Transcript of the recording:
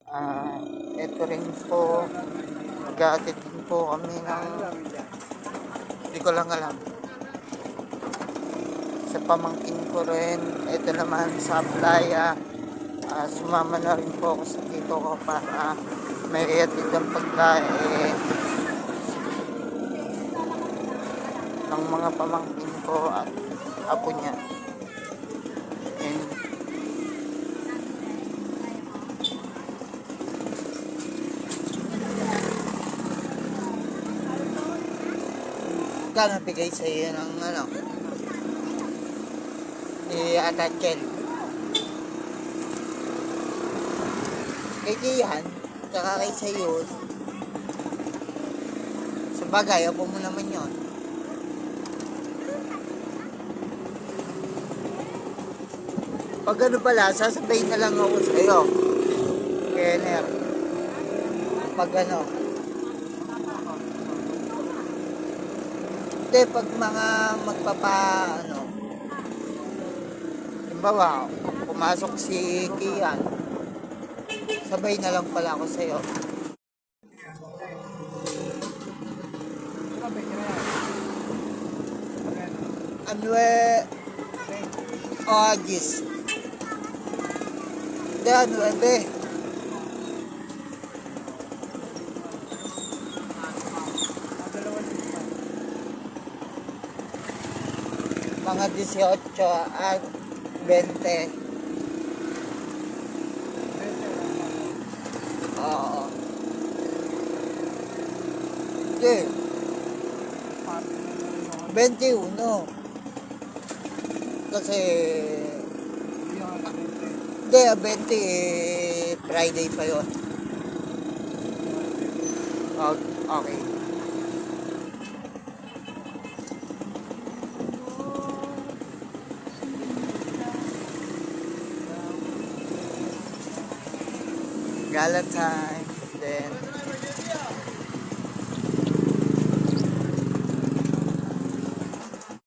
Ah, ito rin po, nag-aatid din po kami ng, hindi ko lang alam, sa pamangkin ko rin. Ito naman sa playa, sumama na rin po ako sa tito ko para may iatid ang pagkain ng mga pamangkin ko at apo niya. And kano bigay sa iyo ng ano ni Atachen kay Kian tsaka kay sayo sa bagay apo mo naman yon. Pag ano pala sasabihin na lang ako sa iyo Kenner pag ano hindi pag mga magpapa ano halimbawa pumasok si Kian sabay na lang pala ako sa iyo. Anwe Agis de Anuebe mga 18 at 20. Oo. Hindi. 21. Kasi hindi, 20 Friday pa yun. Okay. Gala time, then